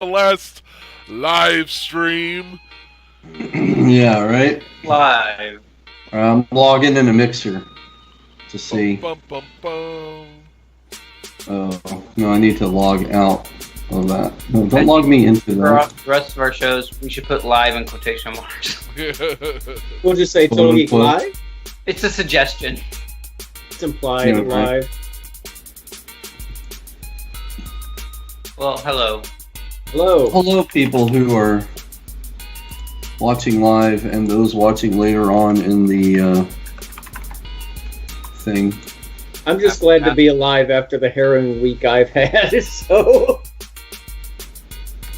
the last live stream. Yeah, right? Live. I'm logging in a mixer to see. Bum, bum, bum. Oh, no, I need to log out of that. No, don't log me into For that. the rest of our shows, we should put live in quotation marks. We'll just say Quote, Total Geek unquote. Live. It's a suggestion. It's implied Yeah, right. live. Well, hello. Hello. Hello, people who are watching live and those watching later on in the thing. I'm just glad to be alive after the harrowing week I've had. So.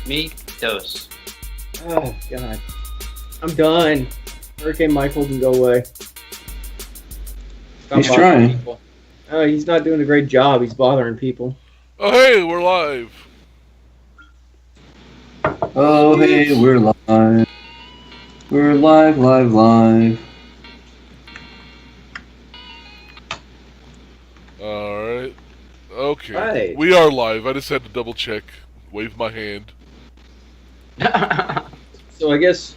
Me, Dos. Oh God. I'm done. Hurricane Michael can go away. Stop He's bothering trying. people. Oh, he's not doing a great job. He's bothering people. Oh, hey, we're live. Oh, hey, we're live. We're live, live, live. Alright. Okay. Right. We are live. I just had to double check. Wave my hand. So I guess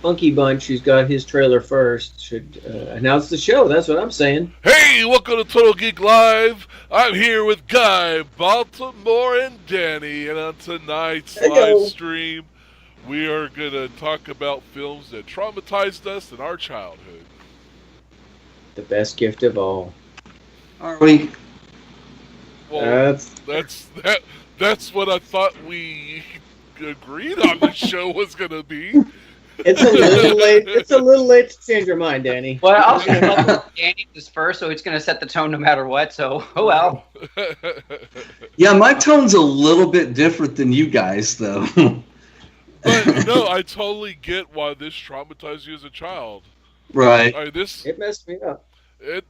Funky Bunch, who's got his trailer first, should announce the show. That's what I'm saying. Hey, welcome to Total Geek Live. I'm here with Guy, Baltimore, and Danny. And on tonight's Hello. live stream, we are going to talk about films that traumatized us in our childhood. The best gift of all. Are we? Well, that's what I thought we agreed on the show was going to be. It's a little late. It's a little late to change your mind, Danny. Well, I was going to go with Danny was first, so it's going to set the tone no matter what. So, oh well. Yeah, my tone's a little bit different than you guys, though. But no, I totally get why this traumatized you as a child. Right. It messed me up. It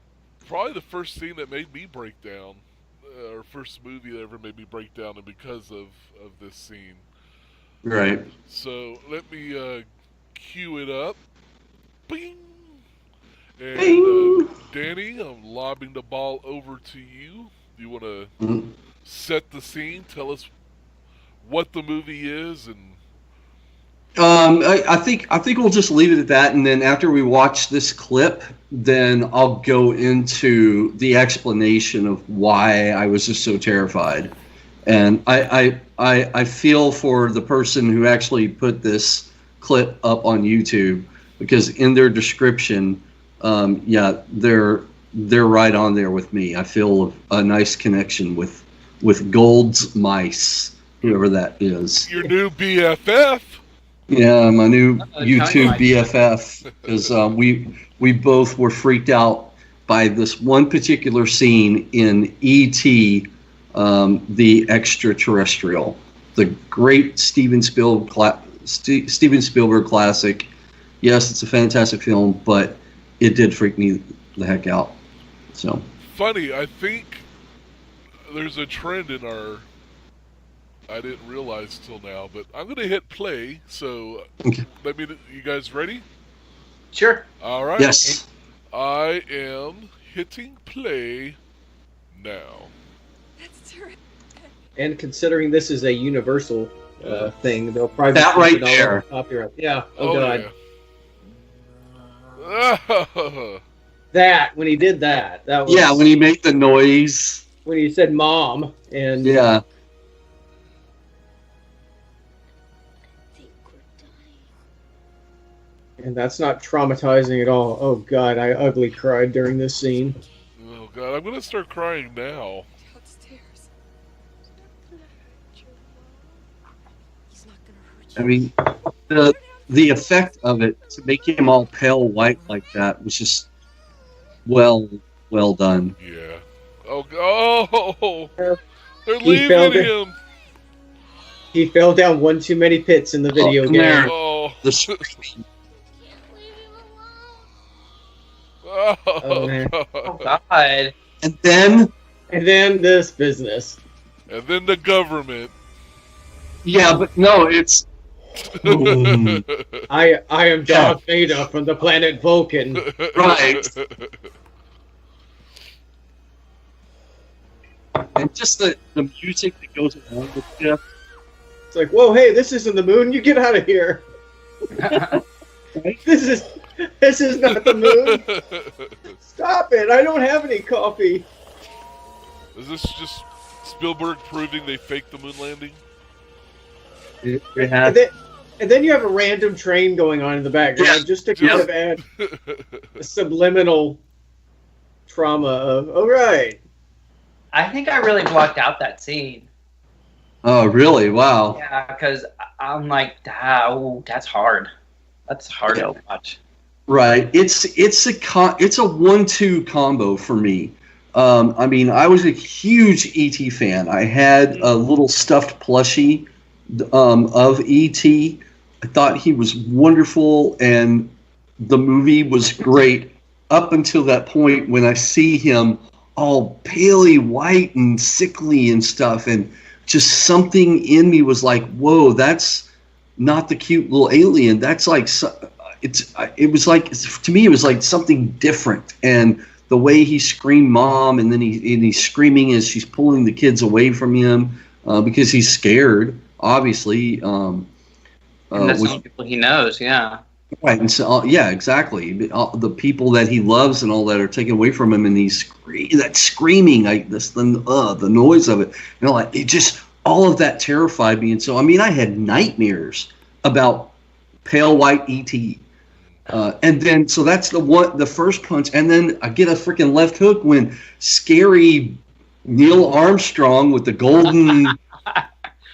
probably the first scene that made me break down, or first movie that ever made me break down, and because of this scene. Right. So let me cue it up. Bing! And Bing! Danny, I'm lobbing the ball over to you. Do you want to Mhm. set the scene? Tell us what the movie is and. I think we'll just leave it at that, and then after we watch this clip, then I'll go into the explanation of why I was just so terrified. And I feel for the person who actually put this clip up on YouTube, because in their description, yeah, they're right on there with me. I feel a nice connection with Gold's Mice, whoever that is. Your new BFF. Yeah, my new Tony YouTube likes BFF, because we both were freaked out by this one particular scene in E.T., the Extraterrestrial, the great Steven Spielberg classic. Yes, it's a fantastic film, but it did freak me the heck out. So Funny, I think there's a trend in our. I didn't realize till now, but I'm gonna hit play. So, Okay. let me. You guys ready? Sure. All right. yes, I am hitting play now. That's terrific. And considering this is a universal thing, they'll probably That keep right it all there. copyright. Yeah. Oh God. Yeah. That when he did that. That was yeah, when he made the noise, when he said "mom" and yeah. and that's not traumatizing at all. Oh God, I ugly cried during this scene. Oh God, I'm gonna start crying now. Upstairs. He's not gonna hurt you. I mean, the effect of it to make him all pale white like that was just well done. Yeah. Oh. They're He fell leaving down. him. He fell down one too many pits in the video come game. there. Oh. The screaming. Oh, man. Oh, God. And then, And then this business. And then the government. yeah, but no, it's boom. I am Darth Vader from the planet Vulcan. Right. And just the music that goes along with it, It's like, whoa, hey, this isn't the moon. You get out of here. This is not the moon. Stop it! I don't have any coffee. Is this just Spielberg proving they faked the moon landing? And then you have a random train going on in the background just to kind of add a subliminal trauma of, all right. I think I really blocked out that scene. Oh, really? Wow. Yeah, because I'm like, that's hard. That's hard to watch. Right. It's a 1-2 combo for me. I mean, I was a huge E.T. fan. I had a little stuffed plushie of E.T. I thought he was wonderful, and the movie was great up until that point when I see him all paley white and sickly and stuff, and just something in me was like, whoa, that's not the cute little alien. That's like, it was like, to me, it was like something different. And the way he screamed mom, and then he's screaming as she's pulling the kids away from him because he's scared, obviously. And that's the only people he knows, yeah. Right, and so yeah, exactly. The people that he loves and all that are taken away from him, and that screaming, like this, the noise of it, you know, like it just all of that terrified me. And so, I mean, I had nightmares about pale white ET, and then so that's the first punch, and then I get a freaking left hook when scary Neil Armstrong with the golden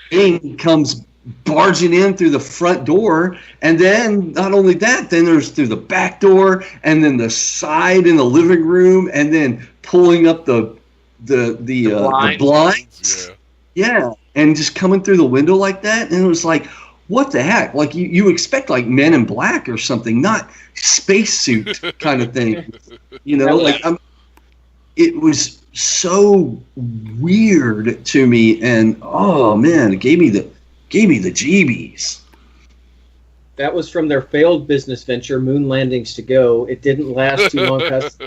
thing comes barging in through the front door, and then not only that, then there's through the back door, and then the side in the living room, and then pulling up the blinds. Yeah, and just coming through the window like that, and it was like, what the heck? Like you expect like Men in Black or something, not spacesuit kind of thing. You know, like it was so weird to me, and oh man, it gave me the jeebies. That was from their failed business venture, Moon Landings to Go. It didn't last too long past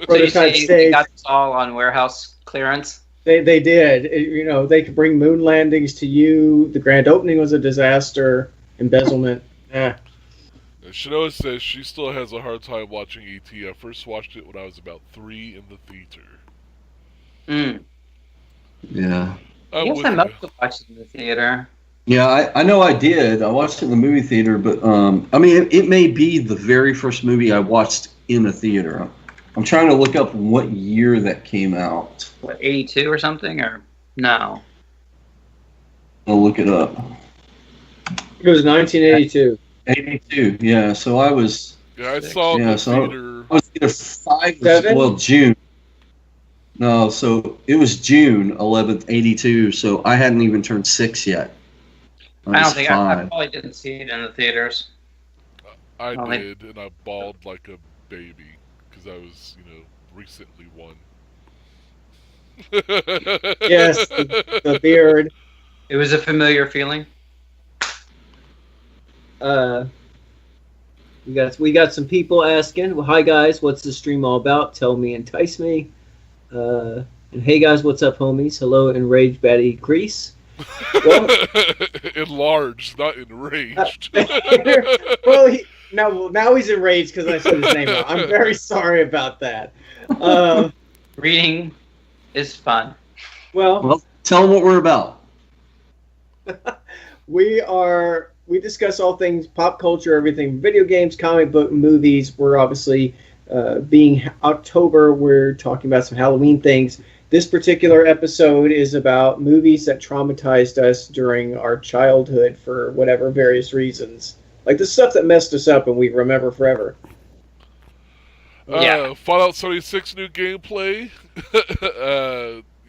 prototype stage. They got this all on warehouse clearance. They did. You know, they could bring Moon Landings to you. The grand opening was a disaster. Embezzlement. Shanoa says she still has a hard time watching E.T. I first watched it when I was about 3 in the theater. Yeah. I guess I must have watched it in the theater. Yeah, I know I did. I watched it in the movie theater, but I mean, it may be the very first movie I watched in a theater. I'm trying to look up what year that came out. What, 82 or something, or no? I'll look it up. It was 1982. 82, yeah. So I was. Yeah, I saw it in the theater. I was either 5 or June. No, so it was June 11th, 82. So I hadn't even turned 6 yet. I don't think I probably didn't see it in the theaters. I did, and I bawled like a baby because I was, recently one. Yes, the beard. It was a familiar feeling. We got some people asking, well, hi guys, what's the stream all about? Tell me, entice me. And hey guys, what's up, homies? Hello, enraged Betty Crease. Well, enlarged, not enraged. well, now he's enraged because I said his name wrong. I'm very sorry about that. Reading is fun. Well, tell them what we're about. We discuss all things pop culture, everything video games, comic book, movies. We're obviously being October, we're talking about some Halloween things. This particular episode is about movies that traumatized us during our childhood for whatever various reasons. Like the stuff that messed us up and we remember forever. Fallout 76 new gameplay.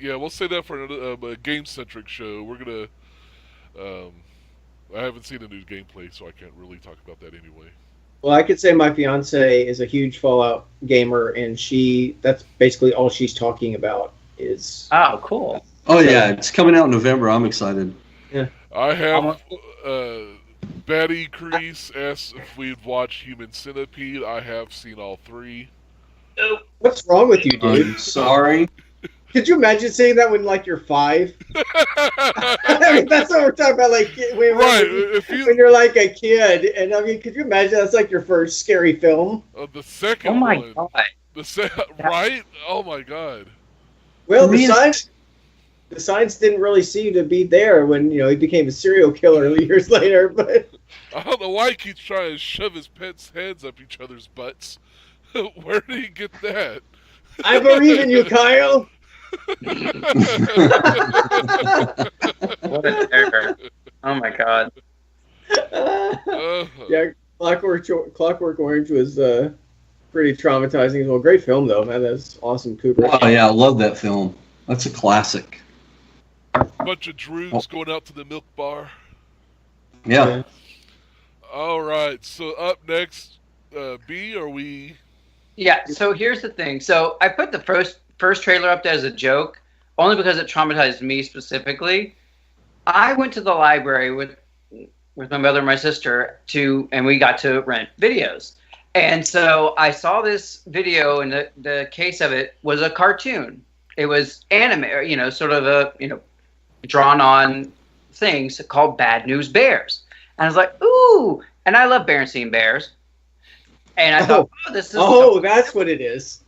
We'll say that for a game-centric show. We're going to... I haven't seen a new gameplay, so I can't really talk about that anyway. Well, I could say my fiance is a huge Fallout gamer, and that's basically all she's talking about is... Oh, cool. Oh, yeah, it's coming out in November. I'm excited. Yeah. I have... Betty Crease asked if we'd watch Human Centipede. I have seen all 3. What's wrong with you, dude? I'm sorry. Could you imagine saying that when like you're 5? I mean, that's what we're talking about. Like Right. when you're like a kid, and I mean, could you imagine that's like your first scary film? The second Oh my one. god. Right? Oh my god. Well, For me, the signs didn't really seem to be there when he became a serial killer years later. But I don't know why he keeps trying to shove his pets' heads up each other's butts. Where did he get that? I believe in you, Kyle. What a terror. Oh my god. Yeah, Clockwork Orange was pretty traumatizing as well. Great film though, man. That's awesome, Cooper. Oh yeah, I love that film. That's a classic. Bunch of droogs going out to the milk bar. Yeah. All right. So up next, B, are we? Yeah, so here's the thing. So I put the first trailer up there as a joke, only because it traumatized me specifically. I went to the library with my mother and my sister and we got to rent videos. And so I saw this video, and the case of it was a cartoon. It was anime, sort of a, drawn on things called Bad News Bears. And I was like, ooh, and I love Berenstain Bears. And I thought, this is... Oh, that's what it is.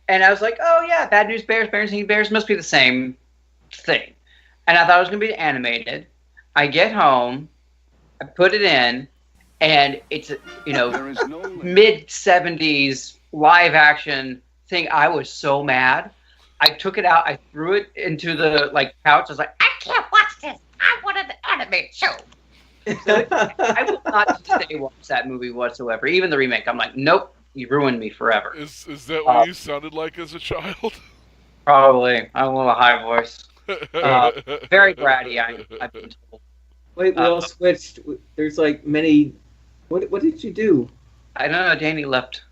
And I was like, oh, yeah, Bad News Bears, Berenstain Bears must be the same thing. And I thought it was going to be animated. I get home, I put it in, and it's, mid-70s live action thing. I was so mad. I took it out. I threw it into the couch. I was like, I can't watch this. I want an animated show. So I will not today watch that movie whatsoever. Even the remake. I'm like, nope, you ruined me forever. Is that what you sounded like as a child? Probably. I have a little high voice. Very bratty, I've been told. Wait, we all switched. There's many. What did you do? I don't know. Danny left.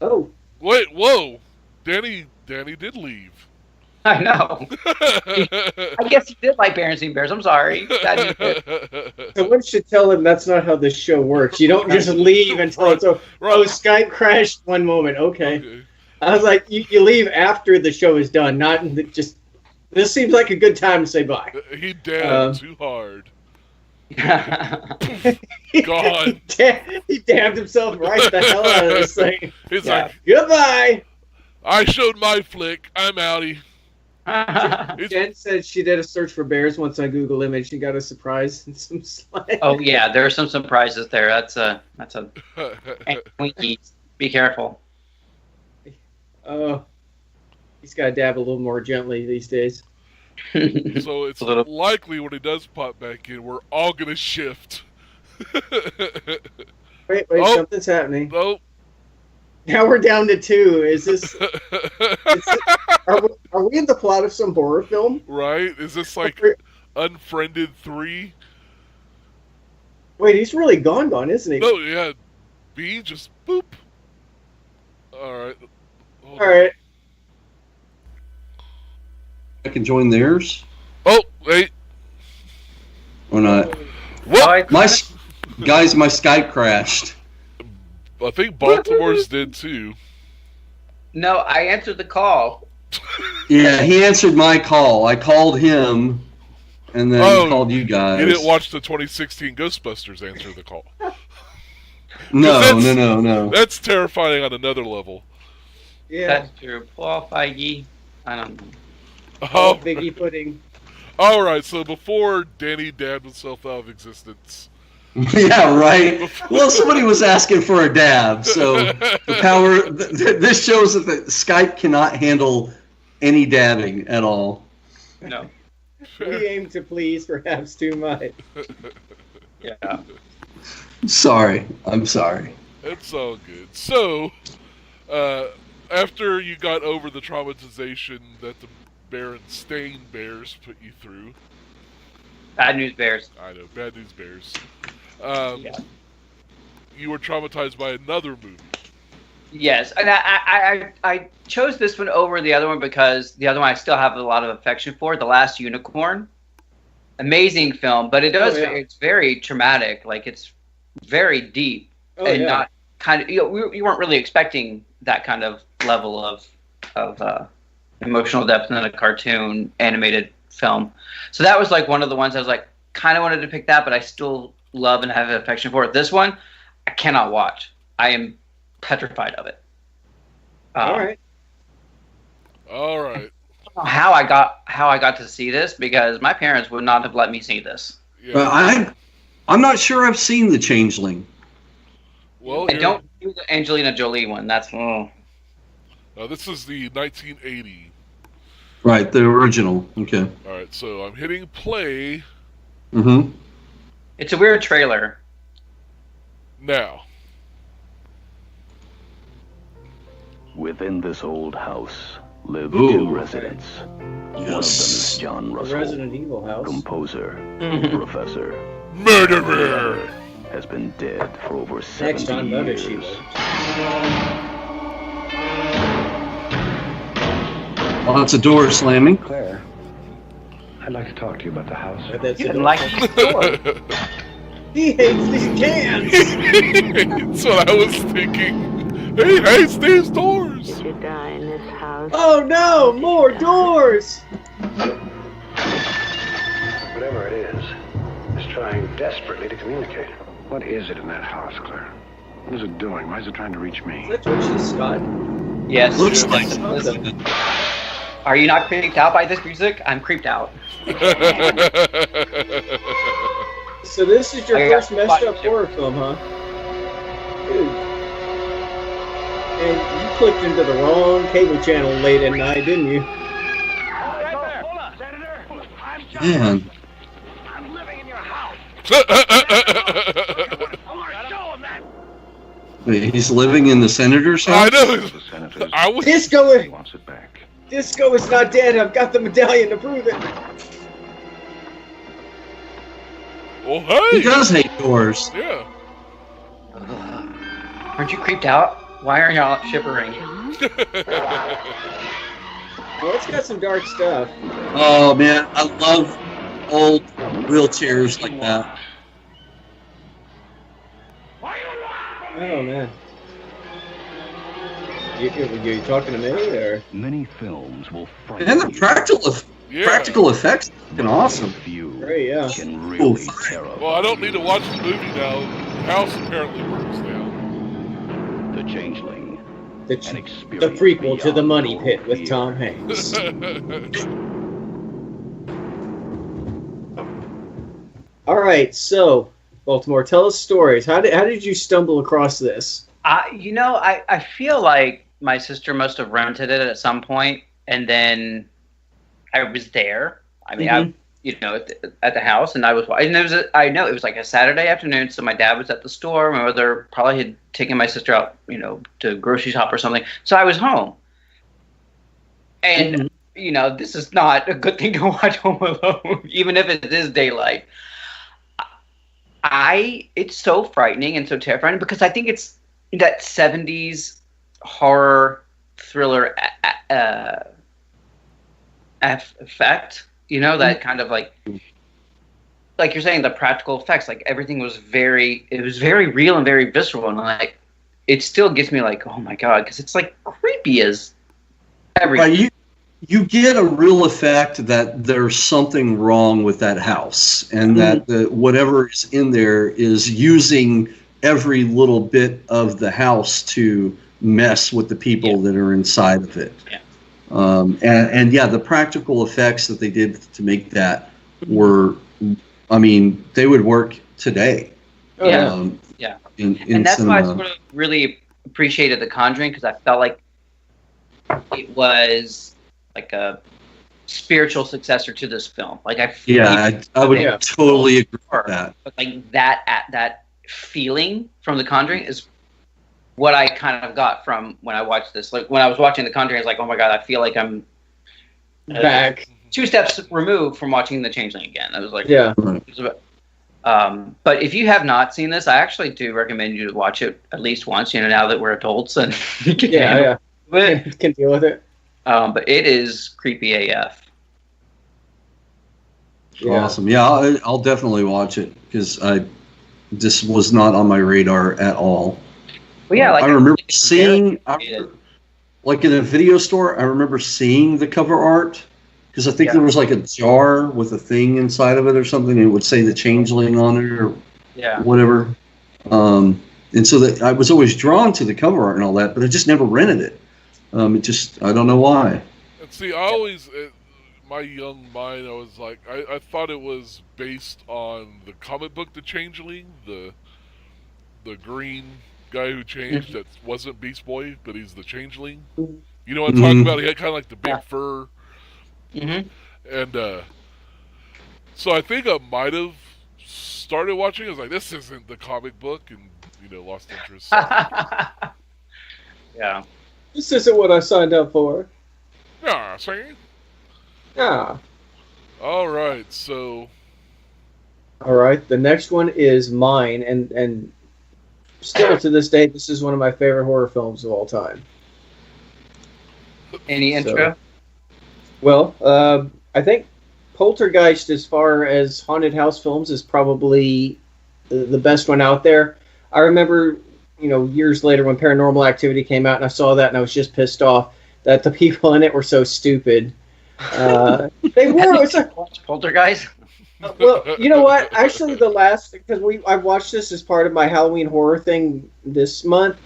Oh. Wait, whoa. Danny did leave. I know. I guess he did like Berenstain Bears. I'm sorry. Someone should tell him that's not how this show works. You don't just leave until it's over. Oh, Skype crashed one moment. Okay. I was like, you leave after the show is done, not just... This seems like a good time to say bye. He damned too hard. God. He damned himself right the hell out of this thing. He's like, goodbye. I showed my flick. I'm outie. Jen said she did a search for bears once on Google Image. She got a surprise and some slides. Oh yeah, there are some surprises there. That's a and Twinkies. Be careful. Oh, he's got to dab a little more gently these days. So it's likely when he does pop back in, we're all gonna shift. Wait, something's happening. Nope. Now we're down to 2. Is this? Are we in the plot of some horror film? Right? Is this Unfriended 3? Wait, he's really gone, isn't he? No, yeah. B just boop. All right. All right. I can join theirs. Oh, wait. Or not. What? My Skype crashed. I think Baltimore's did too. No, I answered the call. Yeah, he answered my call. I called him, and then called you guys. You didn't watch the 2016 Ghostbusters answer the call. No. That's terrifying on another level. Yeah. That's true. Paul Feige. I don't know. Oh, Biggie pudding. All right, so before Danny dabbed himself out of existence. Yeah, right. Well, somebody was asking for a dab, so the power. This shows that the Skype cannot handle any dabbing at all. No. We aim to please, perhaps too much. Yeah. Sorry, I'm sorry. It's all good. So, after you got over the traumatization that the Berenstain Bears put you through. Bad News Bears. I know, Bad News Bears. Yeah. You were traumatized by another movie. Yes, and I chose this one over the other one because the other one I still have a lot of affection for. The Last Unicorn. Amazing film, but it's very traumatic. It's very deep not kind of. You weren't really expecting that kind of level of emotional depth than a cartoon animated film. So that was like one of the ones I was like, kind of wanted to pick that, but I still love and have an affection for it. This one, I cannot watch. I am petrified of it. All right. All right. How I got to see this, because my parents would not have let me see this. Yeah. I'm not sure I've seen The Changeling. Well, And don't do the Angelina Jolie one. That's this is the 1980. Right, the original. Okay. All right, so I'm hitting play Mm-hmm. It's a weird trailer. now. Within this old house live Ooh. two residents. One of them is John The Russell, Resident Evil house. composer, professor. Murderer! Has been dead for over 70 Next on Mother years. She Wrote. Lots of doors slamming. Claire, I'd like to talk to you about the house. But that's You it. didn't like these doors. He hates these cans. That's what I was thinking. He hates these doors. Did you die in this house? Oh no, more doors. Whatever it is trying desperately to communicate. What is it in that house, Claire? What is it doing? Why is it trying to reach me? Is that Twitchy Scott? Yes. Looks like Listen, Are you not creeped out by this music? I'm creeped out. so this is your I got first messed up spot- horror film, huh? Dude. And you clicked into the wrong cable channel late at night, didn't you? Hold on, Senator. Man. I'm living in your house. I want to show him that. Wait, he's living in the senator's I house? know. The senator's. I was. Disco, He wants it back. Disco is not dead. I've got the medallion to prove it. Well, He hey. does hate doors. Yeah. Aren't you creeped out? Why are y'all shivering? Well, it's got some dark stuff. Oh man, I love old wheelchairs like that. Oh man. You talking to me or? Many films will frighten And the you. Yeah. practical effects are fucking awesome. Few Great, yeah. can really Oh, terrify. Well, I don't need to watch the movie now. The house apparently burns down. The Changeling. The, An the experience prequel to The beyond Money all Pit with fear. Tom Hanks. All right, so Baltimore, tell us stories. How did you stumble across this? I feel like my sister must have rented it at some point, and then I was there. I mean, at the house, and I was. And I know it was like a Saturday afternoon, so my dad was at the store. My mother probably had taken my sister out, to grocery shop or something. So I was home, and this is not a good thing to watch home alone, even if it is daylight. It's so frightening and so terrifying because I think it's that 70s horror thriller effect, that kind of like you're saying, the practical effects, like everything was very real and very visceral, and like it still gets me like, oh my god, because it's like creepy as everything. Right, you get a real effect that there's something wrong with that house, and that whatever is in there is using every little bit of the house to mess with the people that are inside of it. Yeah. And the practical effects that they did to make that were, I mean, they would work today. Yeah. In And that's why I cinema. sort of really appreciated The Conjuring, because I felt like it was like a spiritual successor to this film. Like I would Yeah. totally agree with that. But like that feeling from The Conjuring is what I kind of got from when I watched this. Like when I was watching The Conjuring, I was like, oh my god, I feel like I'm Back. 2 steps removed from watching The Changeling again. I was like, Yeah. Right. it was but if you have not seen this, I actually do recommend you to watch it at least once. Now that we're adults and you can handle it. Can deal with it. But it is creepy AF. Yeah. Awesome. Yeah, I'll definitely watch it because this was not on my radar at all. Well, yeah, like I remember it's seeing. very complicated. like in a video store, I remember seeing the cover art because I think there was like a jar with a thing inside of it or something, and it would say the Changeling on it or whatever. And so that I was always drawn to the cover art and all that, but I just never rented it. I don't know why. And see, I always, my young mind, I was like, I thought it was based on the comic book The Changeling, the green guy who changed that wasn't Beast Boy, but he's the Changeling. You know what I'm talking about? He had kind of like the big fur. And so I think I might have started watching. I was like, this isn't the comic book, and lost interest. Yeah. This isn't what I signed up for. Yeah, see? Yeah. All right, so. All right, the next one is mine, and still to this day, this is one of my favorite horror films of all time. Any intro? Well, I think Poltergeist, as far as haunted house films, is probably the best one out there. I remember, years later when Paranormal Activity came out, and I saw that, and I was just pissed off that the people in it were so stupid. They were. It's like, watch Poltergeist. Well, you know what? Actually, because I watched this as part of my Halloween horror thing this month.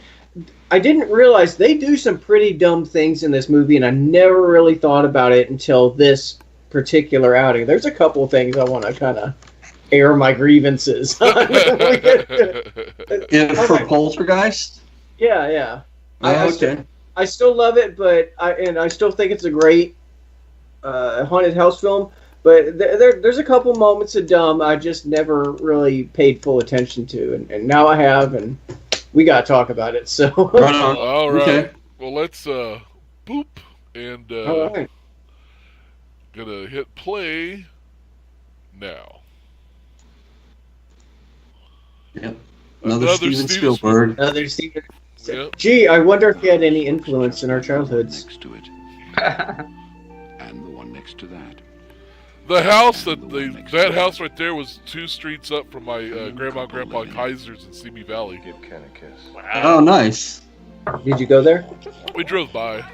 I didn't realize they do some pretty dumb things in this movie, and I never really thought about it until this particular outing. There's a couple of things I want to kind of air my grievances on. For Poltergeist? Yeah. Okay. I still love it, but I still think it's a great haunted house film. But there's a couple moments of dumb I just never really paid full attention to, and now I have, and we got to talk about it. So. Right on. All right. Okay. Well, let's boop and All right. gonna hit play now. Yep. Another Steven Spielberg. Another Steven. Yep. Gee, I wonder if he had any influence in our childhoods. Next to it. And the one next to that. The house that house right there was 2 streets up from my grandma and grandpa Kaiser's in Simi Valley. Give Ken a kiss. Oh, nice. Did you go there? We drove by.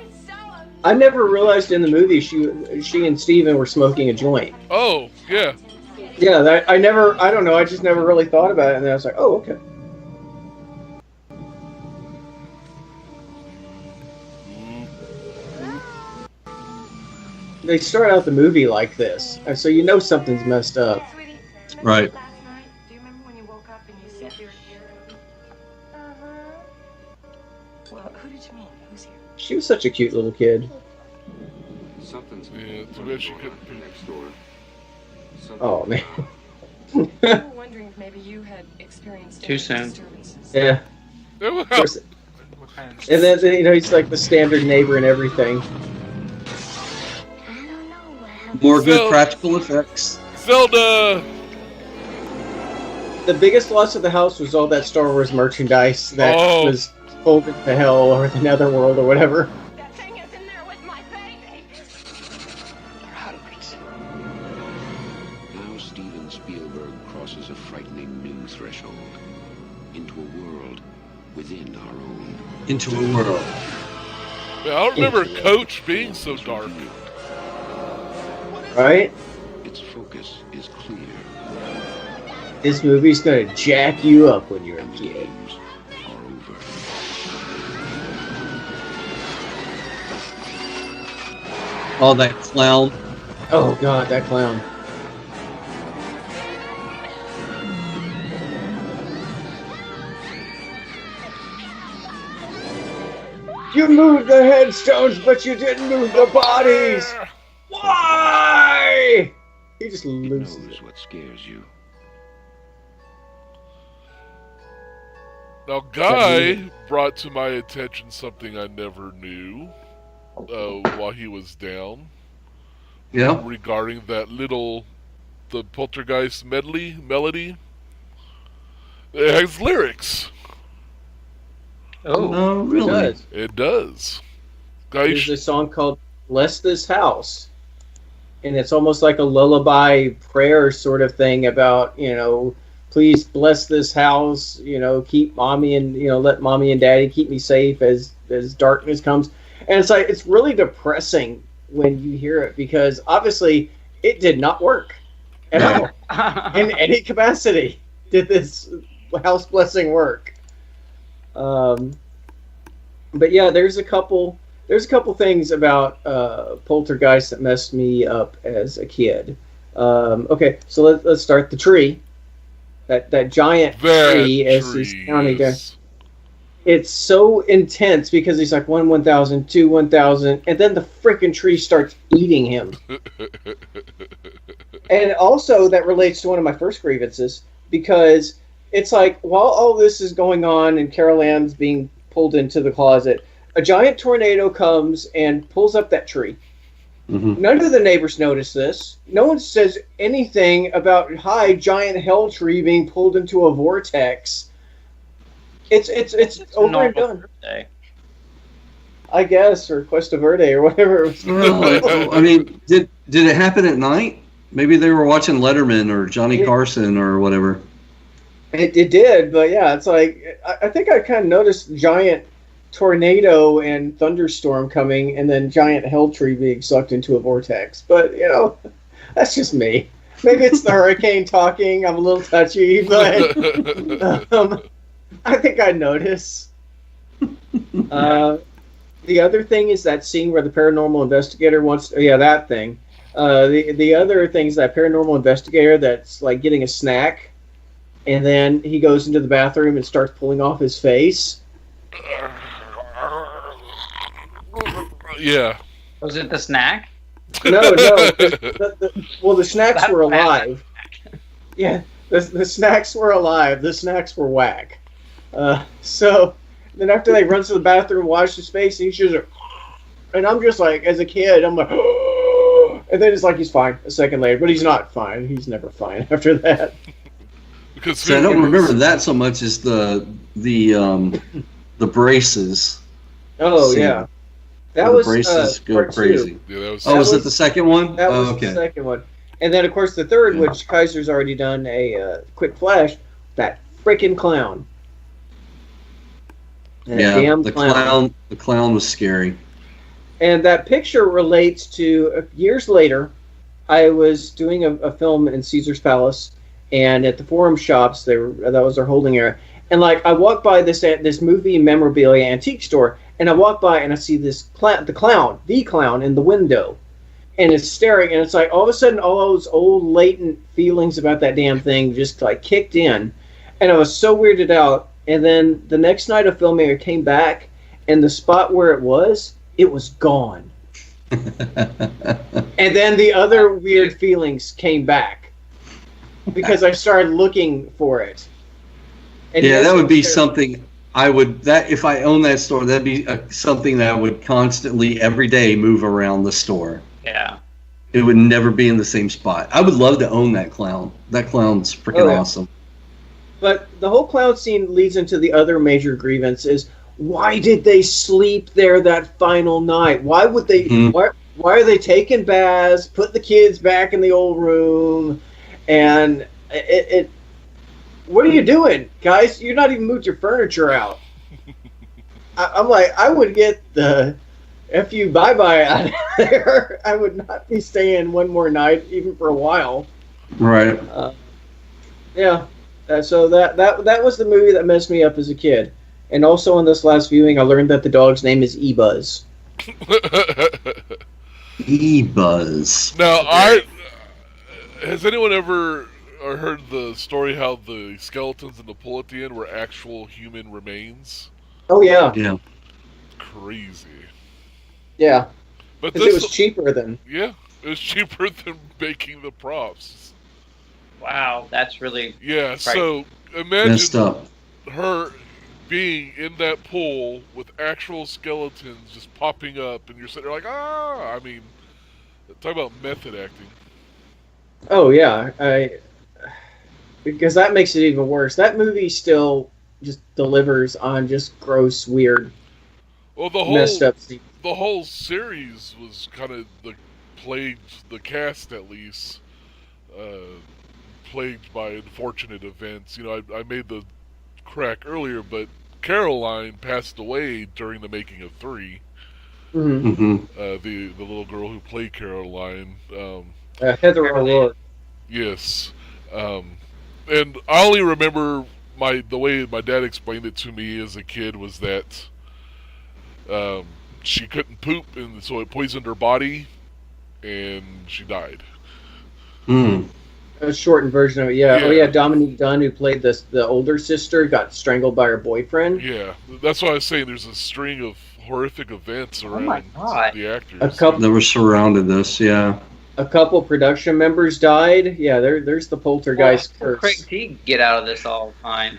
I never realized in the movie she and Steven were smoking a joint. Oh, yeah. Yeah, I don't know, I just never really thought about it, and then I was like, oh, okay. They start out the movie like this, so you know something's messed up. Right. Last night, do you remember when you woke up and you said you were here? Well, who did you mean? Who's here? She was such a cute little kid. Something's Yeah, too bad she couldn't be next door. Oh, man. We were wondering if maybe you had experienced Too any soon. disturbances. Yeah. Of Of course. And then, he's like the standard neighbor and everything. More good So- practical effects. Zelda. The biggest loss of the house was all that Star Wars merchandise that was folded to hell or the netherworld or whatever. That thing is in there with my baby. Hundreds. Now Steven Spielberg crosses a frightening new threshold into a world within our own. Into a world. Man, I don't remember Coach being so dark. Right? Its focus is clear. This movie's gonna jack you up when you're a kid. Games are over. Oh, that clown. Oh god, that clown. You moved the headstones, but you didn't move the bodies! Why? He just It loses knows it. what scares you. Now, Guy brought to my attention something I never knew while he was down Yeah. regarding the Poltergeist melody. It has lyrics. Oh, really? It does. It does. Guy, There's a song called Bless This House. And it's almost like a lullaby prayer sort of thing about, please bless this house, keep mommy and, let mommy and daddy keep me safe as darkness comes. And it's like, it's really depressing when you hear it, because obviously it did not work at all. In any capacity did this house blessing work. But yeah, there's a couple things about Poltergeist that messed me up as a kid. Okay, so let's start the tree. That giant tree as he's counting down. It's so intense because he's like 1,000, 2, 1,000, and then the freaking tree starts eating him. And also that relates to one of my first grievances, because it's like, while all this is going on and Carol Ann's being pulled into the closet, a giant tornado comes and pulls up that tree. Mm-hmm. None of the neighbors notice this. No one says anything about, hi, giant hell tree being pulled into a vortex. It's over and done. Birthday. I guess, or Cuesta Verde, or whatever it was. Well, I mean, did it happen at night? Maybe they were watching Letterman or Johnny Carson or whatever. It did, but yeah, it's like, I think I kind of noticed giant tornado and thunderstorm coming, and then giant hell tree being sucked into a vortex. But, you know, that's just me. Maybe it's the hurricane talking. I'm a little touchy, but I think I notice. The other thing is that scene where the paranormal investigator wants... yeah, that thing. The other thing is that paranormal investigator that's like getting a snack, and then he goes into the bathroom and starts pulling off his face. Yeah. Was it the snack? No. The snacks were alive. Yeah, the snacks were alive. The snacks were whack. So then after they runs to the bathroom, wash his face, and he's just like, and I'm just like, as a kid, I'm like, and then it's like he's fine a second later, but he's not fine. He's never fine after that. Because I don't remember that so much as the braces. Oh scene. Yeah, that the was braces go part crazy. 2. Yeah, that was. Oh, was it the second one? That was okay. the second one, and then of course the third, which Kaiser's already done a quick flash. That freaking clown. The clown was scary. And that picture relates to years later. I was doing a film in Caesar's Palace, and at the Forum Shops, that was their holding area. And like, I walked by this movie memorabilia antique store, and I walk by and I see this the clown in the window, and it's staring. And it's like, all of a sudden, all those old latent feelings about that damn thing just like kicked in, and I was so weirded out. And then the next night of filming, I came back, and the spot where it was gone. And then the other weird feelings came back because I started looking for it. And yeah, that would be something if I owned that store, that'd be something that I would constantly, every day, move around the store. Yeah. It would never be in the same spot. I would love to own that clown. That clown's freaking awesome. But the whole clown scene leads into the other major grievance is, why did they sleep there that final night? Why would they? Mm-hmm. Why are they taking baths? Put the kids back in the old room, and it. What are you doing, guys? You're not even moved your furniture out. I'm like, I would get the F you bye-bye out of there. I would not be staying one more night, even for a while. Right. Yeah. So that was the movie that messed me up as a kid. And also in this last viewing, I learned that the dog's name is E-Buzz. E-Buzz. Now, has anyone ever heard the story how the skeletons in the pool at the end were actual human remains? Oh, yeah. Yeah. Crazy. Yeah. But it was cheaper than... Yeah, it was cheaper than making the props. Wow, that's really... Yeah, so imagine messed up. Her being in that pool with actual skeletons just popping up, and you're sitting there like, I mean, talk about method acting. Oh, yeah. Because that makes it even worse. That movie still just delivers on just gross, weird, messed up scenes. The whole series was kind of plagued, the cast at least, plagued by unfortunate events. You know, I made the crack earlier, but Caroline passed away during the making of 3. Mm-hmm. The little girl who played Caroline. Heather O'Rourke. Yes, and I only remember the way my dad explained it to me as a kid was that she couldn't poop, and so it poisoned her body, and she died. Mm. A shortened version of it, yeah. Oh Yeah. yeah, Dominique Dunn, who played the older sister, got strangled by her boyfriend. Yeah, that's why I was saying there's a string of horrific events around my God. the actors. A couple- That were surrounded this, yeah. A couple production members died. Yeah, there's the Poltergeist Well, curse. Craig T get out of this all fine.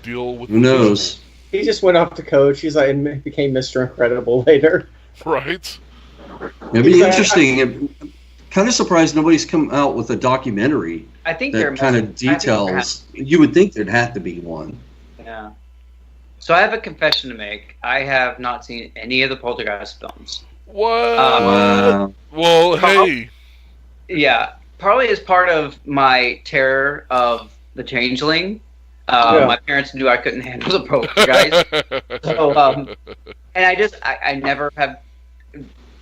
Deal with Who knows? He just went off to coach. He's like, and became Mr. Incredible later. Right? It'd be He's like, interesting. Kind of surprised nobody's come out with a documentary I think that kind of details. You would think there'd have to be one. Yeah. So I have a confession to make. I have not seen any of the Poltergeist films. What? Wow. Well, hey. Yeah, partly as part of my terror of the Changeling. Yeah. My parents knew I couldn't handle the Poltergeist. So, and I never have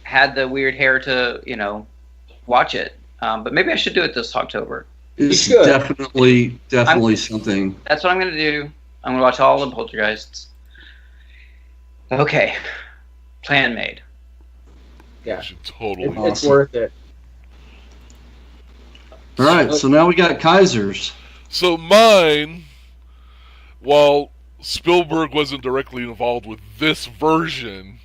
had the weird hair to, watch it. But maybe I should do it this October. It's should. definitely something. That's what I'm going to do. I'm going to watch all the Poltergeists. Okay. Plan made. Yeah, You should totally. it's worth it. All right, so now we got Kaisers. So mine, while Spielberg wasn't directly involved with this version,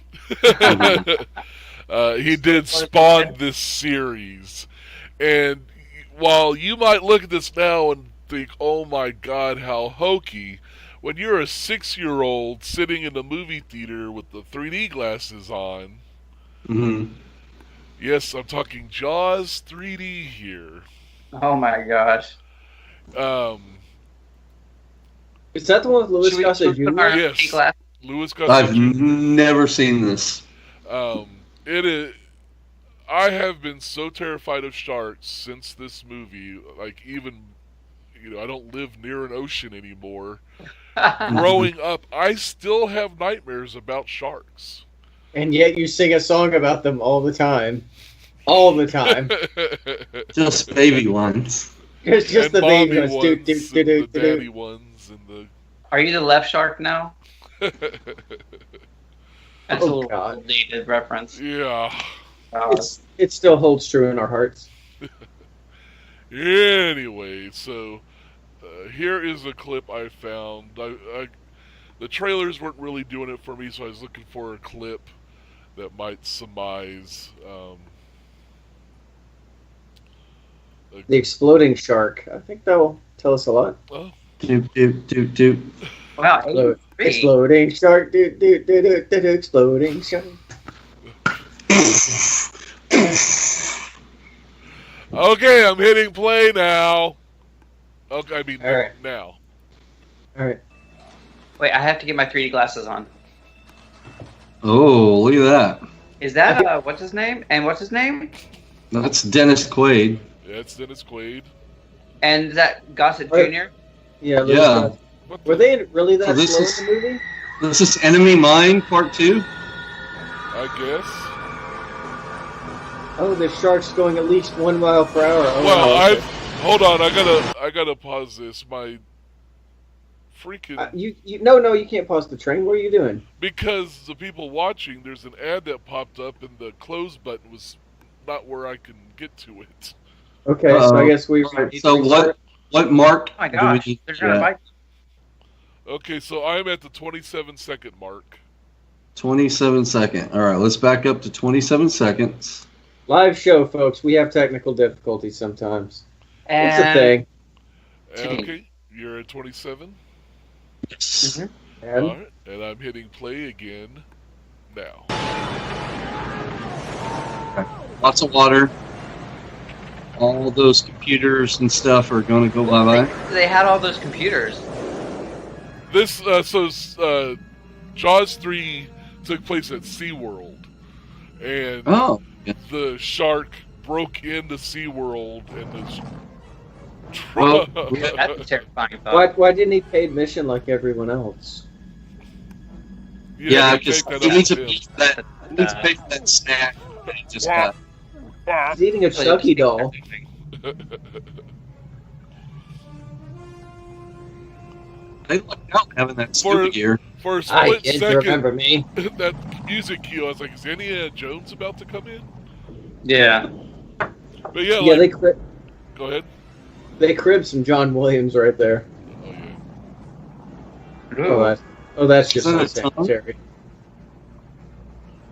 he did spawn this series. And while you might look at this now and think, oh my God, how hokey, when you're a 6-year-old sitting in a movie theater with the 3D glasses on, Mm-hmm. yes, I'm talking Jaws 3D here. Oh my gosh. Is that the one with Louis Should we Gossett put our Jr.? Yes. glass? Louis Gossett I've Jr. never seen this. It is. I have been so terrified of sharks since this movie. Like even, I don't live near an ocean anymore. Growing up, I still have nightmares about sharks. And yet you sing a song about them all the time. All the time. Just baby ones. It's just And the baby mommy ones. Do, do, ones, do, and do, the do, do. daddy ones, and Are you the left shark now? the. That's Oh, a little God. dated reference. Yeah. It still holds true in our hearts. Anyway, so here is a clip I found. The trailers weren't really doing it for me, so I was looking for a clip that might surmise. The exploding shark. I think that will tell us a lot. Oh, Doop, doop, doop, doop. Wow, Explode- 83. Exploding shark. Do, do, do, do, do, do, exploding shark. okay, I'm hitting play now. Okay, I mean All right. now. All right. Wait, I have to get my 3D glasses on. Oh, look at that. Is that, what's his name? And what's his name? That's Dennis Quaid. Yeah, it's Dennis Quaid. And is that Gossett Right. Jr.? Yeah. Louis Yeah. Gossett. What Were the- they really that So this slow is- in the movie? This is Enemy Mine Part 2. I guess. Oh, the shark's going at least 1 mile per hour. Oh, Well, wow. hold on. I gotta pause this. My freaking No, you can't pause the train. What are you doing? because the people watching, there's an ad that popped up, and the close button was not where I can get to it. Okay, so I Uh-oh. guess we. Right, need so to restart. what mark Oh my do we gosh, need they're to trying to get? fight. Okay, so I'm at the 27-second mark. 27 second. All right, let's back up to 27 seconds. Live show, folks. We have technical difficulties sometimes. It's a And thing. Okay, you're at 27. Yes. And All right, and I'm hitting play again now. Lots of water. All those computers and stuff are going to go bye-bye. they had all those computers. This Jaws 3 took place at SeaWorld, and Oh, yeah. the shark broke into SeaWorld and this. Well, That's a terrifying thought. why didn't he pay admission like everyone else? Yeah, you because take he that needs off to him. pay for that snack that he just got. He's eating a Chucky doll. I lucked out having that scuba gear. For a Hi, split kids, second, remember me? that music cue, I was like, is Indiana Jones about to come in? Yeah. But yeah, Yeah, like, go ahead. they cribbed some John Williams right there. Oh, yeah. That's just Is that a tongue? unsanitary.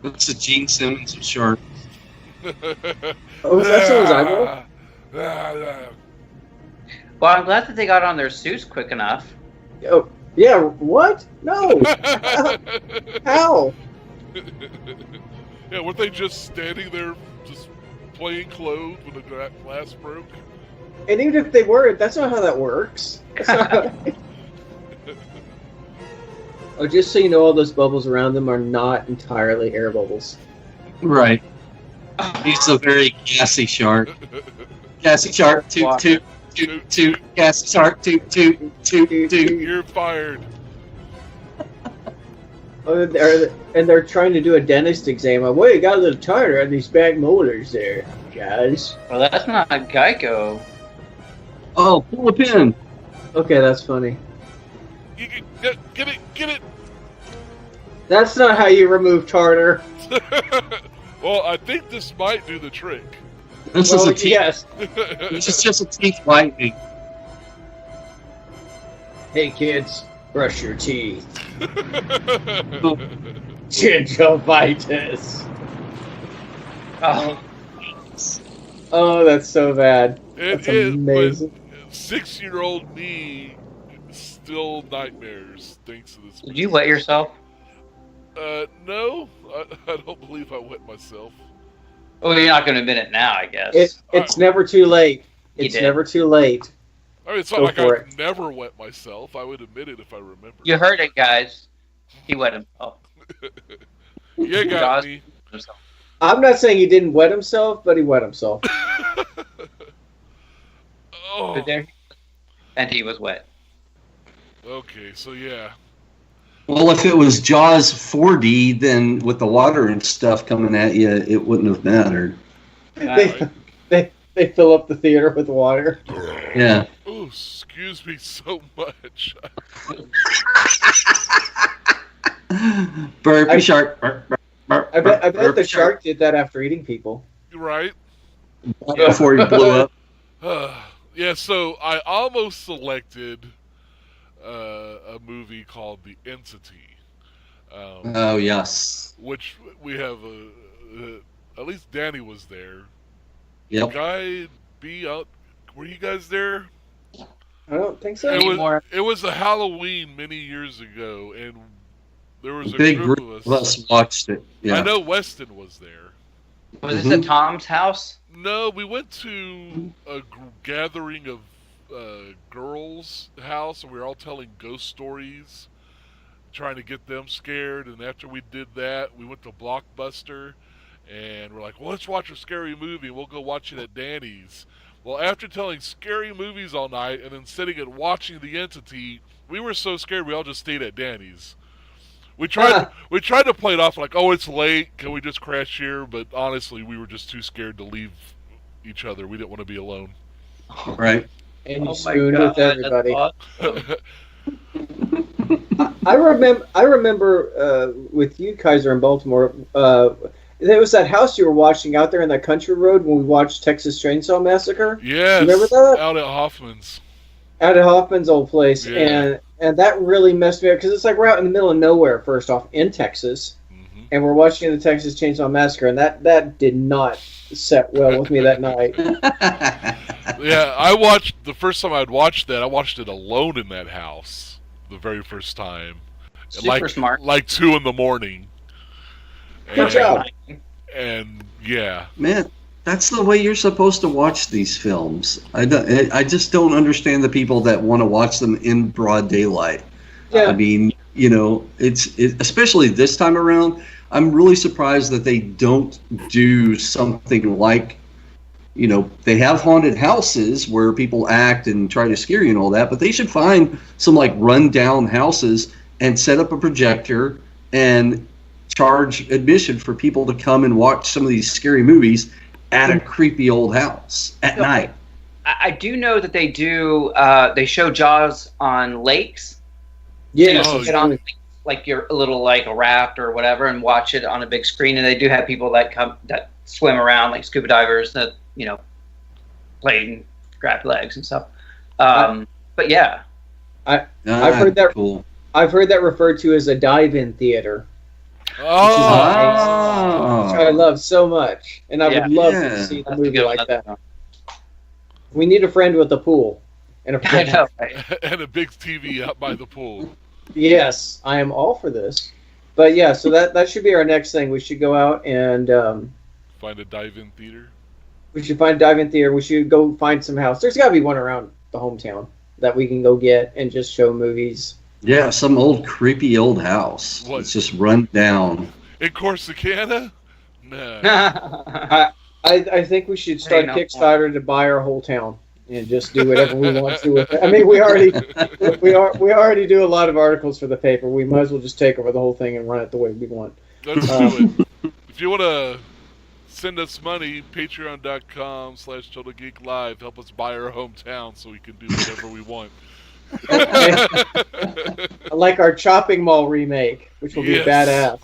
That's a Gene Simmons of shark. Oh, is that someone's eyeball? Well, I'm glad that they got on their suits quick enough. Oh, yeah. What? No. How? Yeah, weren't they just standing there, just plain clothes when the glass broke? And even if they were, that's not how that works. That's not how- Oh, just so you know, all those bubbles around them are not entirely air bubbles. Right. He's a very gassy shark. Gassy shark, toot, toot, toot, toot. Gassy shark, toot, toot, toot, toot. You're fired. Oh, they're trying to do a dentist exam. Well, you got a little tartar on these back molars there, guys. Well, that's not Geico. Oh, pull a pin. Okay, that's funny. You get it. That's not how you remove tartar. Well, I think this might do the trick. This is a teeth. Yes. This is just a teeth whitening. Hey, kids, brush your teeth. Gingivitis. Oh, Oh, that's so bad. It That's is, amazing. but 6-year-old me still nightmares thanks to this. did you wet yourself? No, I don't believe I wet myself. Well, you're not going to admit it now, I guess. It's never too late. He It's did. never too late. I mean, it's not Go like for I've never wet myself. I would admit it if I remember. You heard it, guys. He wet himself. You got me. I'm not saying he didn't wet himself, but he wet himself. Oh, But there, and he was wet. okay, so yeah. Well, if it was Jaws 4D, then with the water and stuff coming at you, it wouldn't have mattered. They fill up the theater with water. Yeah. Oh, excuse me so much. Burpee shark. Burp, burp, burp, I bet the burpee shark did that after eating people. Right? Before he blew up. Yeah, so I almost selected a movie called The Entity. Oh, yes. Which we have at least Danny was there. Yep. Guy B out. Were you guys there? I don't think so. It was a Halloween many years ago, and there was a Big group group of of us. us watched it. Yeah. I know Weston was there. Was this at Tom's house? No, we went to a gathering of girls' house, and we were all telling ghost stories, trying to get them scared. And after we did that, we went to Blockbuster, and we're like, well, let's watch a scary movie. We'll go watch it at Danny's. Well, after telling scary movies all night and then sitting and watching The Entity, we were so scared we all just stayed at Danny's. We tried to play it off like, oh, it's late. Can we just crash here? But honestly, we were just too scared to leave each other. We didn't want to be alone. Right. And you Oh my spooned God, with everybody. that's awesome. I remember with you, Kaiser, in Baltimore. There was that house you were watching out there in that country road when we watched Texas Chainsaw Massacre. Yes. Remember that? Out at Hoffman's. Out at Hoffman's old place, Yeah. and that really messed me up because it's like we're out in the middle of nowhere. First off, in Texas, and we're watching the Texas Chainsaw Massacre, and that did not set well with me that night. Yeah, I watched the first time I'd watched that. I watched it alone in that house the very first time. Super smart. Like 2 a.m. Good job. And yeah, Man, that's the way you're supposed to watch these films. I just don't understand the people that want to watch them in broad daylight. Yeah. I mean, you know, especially this time around, I'm really surprised that they don't do something like, you know, they have haunted houses where people act and try to scare you and all that, but they should find some like run-down houses and set up a projector and charge admission for people to come and watch some of these scary movies at a creepy old house at night. I do know that they do. They show Jaws on lakes. Yes, So you get on like your little like a raft or whatever, and watch it on a big screen. And they do have people that swim around like scuba divers that play and grab legs and stuff. But yeah, I've heard that. Cool. I've heard that referred to as a dive-in theater, which I love so much, and I would love to see the movie like that. We need a friend with a pool and a projector. And a big TV out by the pool. Yes, I am all for this. But yeah, so that should be our next thing. We should go out and find a dive-in theater. We should find a dive-in theater. We should go find some house. There's got to be one around the hometown that we can go get and just show movies. Yeah, some old creepy old house. What? It's just run down. In Corsicana? No. I think we should start Kickstarter to buy our whole town and just do whatever we want to with it. I mean, we already do a lot of articles for the paper. We might as well just take over the whole thing and run it the way we want. Let's do it. If you want to send us money, patreon.com/TotalGeekLive. Help us buy our hometown so we can do whatever we want. Like our Chopping Mall remake, which will be badass.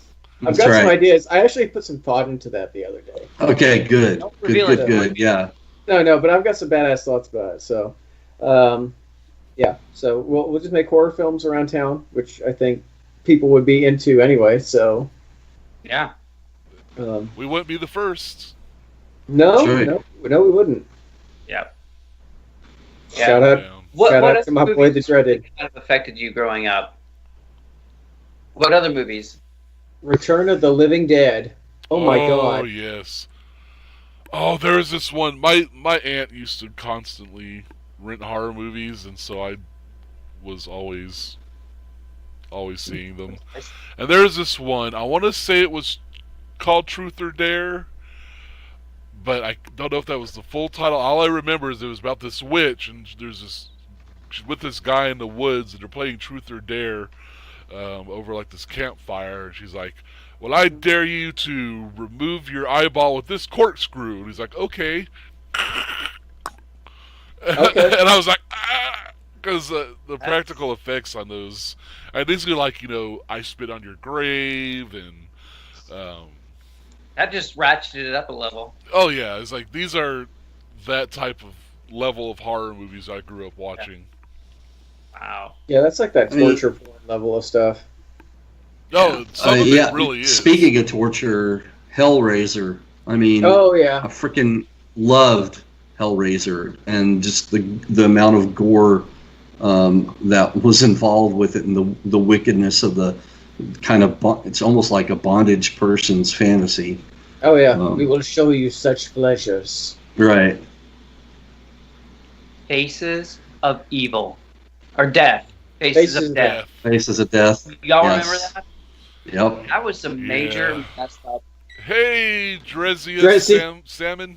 I've got some ideas. I actually put some thought into that the other day. Okay, good. Good. Yeah. No, but I've got some badass thoughts about it. So, yeah. So we'll just make horror films around town, which I think people would be into anyway. So, yeah. We wouldn't be the first. No, we wouldn't. Yeah. Shout out. Shout out to my boy the Dreaded. Kind of affected you growing up. What other movies? Return of the Living Dead. Oh my God. Oh yes. Oh, there was this one. My aunt used to constantly rent horror movies, and so I was always seeing them. And there's this one. I want to say it was called Truth or Dare, but I don't know if that was the full title. All I remember is it was about this witch, and she's with this guy in the woods, and they're playing Truth or Dare over like this campfire, and she's like, well, I dare you to remove your eyeball with this corkscrew. And he's like, okay. And I was like, because the practical effects on those, and basically like, I spit on your grave, and that just ratcheted it up a level. Oh yeah, it's like these are that type of level of horror movies I grew up watching. Wow. Yeah, that's like that torture porn level of stuff. No, some of it really is. Speaking of torture, Hellraiser. I mean, I freaking loved Hellraiser, and just the amount of gore that was involved with it, and the wickedness of the kind of it's almost like a bondage person's fantasy. Oh yeah, we will show you such pleasures. Right. Faces of Evil. Or Death. Faces of Death. Faces of Death. Y'all remember that? Yep. That was some major messed up. Hey, Drezia Salmon.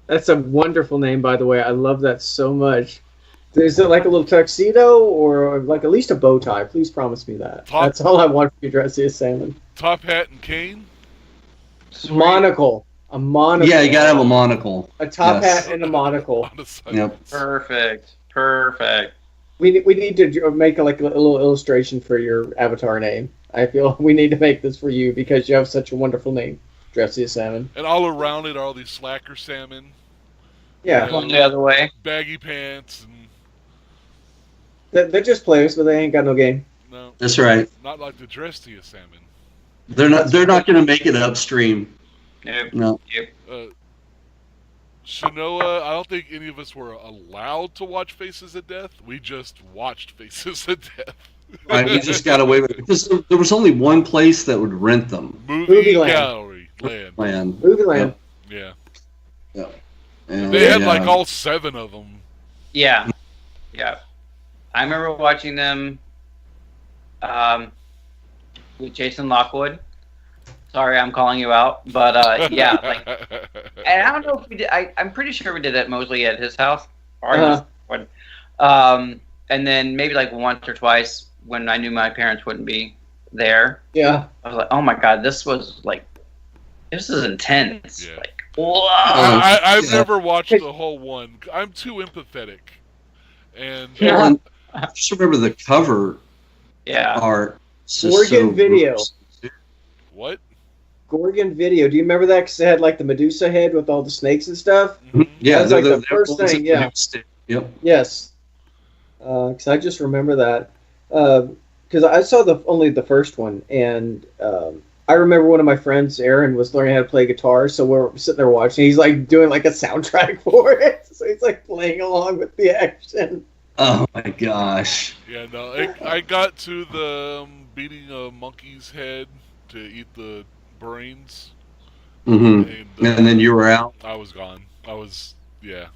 That's a wonderful name, by the way. I love that so much. Is it like a little tuxedo or like at least a bow tie? Please promise me that. That's all I want from you, Drezia Salmon. Top hat and cane? Monocle. A monocle. Yeah, you gotta have a monocle. A top hat and a monocle. Yep. Perfect. We need to make a little illustration for your avatar name. I feel we need to make this for you because you have such a wonderful name, Drezia Salmon. And all around it are all these slacker salmon. Yeah. Going the other way. Baggy pants. And they're just players, but they ain't got no game. No. That's right. Not like the Drezia Salmon. They're not going to make it upstream. Nope. No. Yep. Shanoa, I don't think any of us were allowed to watch Faces of Death. We just watched Faces of Death. Right, we just got away with it because there was only one place that would rent them. Movie Gallery Land. Movie Land. Yeah. Yeah. And they had like all 7 of them. Yeah. Yeah. I remember watching them with Jason Lockwood. Sorry, I'm calling you out, but yeah, like, and I don't know if we did. I'm pretty sure we did that mostly at his house. And then maybe like once or twice when I knew my parents wouldn't be there. Yeah. I was like, oh my god, this is intense. Yeah. Like, whoa. I've Yeah. never watched the whole one. I'm too empathetic. And Well, and I just remember the cover Yeah. art. Gorgon Video. gross. what? Gorgon Video. Do you remember that? Because it had like the Medusa head with all the snakes and stuff. Yeah, That was like the that first was thing, a yeah. new stick. Yep. Yes. Because I just remember that. Because I saw only the first one, and I remember one of my friends, Aaron, was learning how to play guitar, so we're sitting there watching. He's like doing like a soundtrack for it, so he's like playing along with the action. Oh my gosh. Yeah, no. I got to the beating a monkey's head to eat the brains. Mm-hmm. And then you were out. I was gone. Yeah.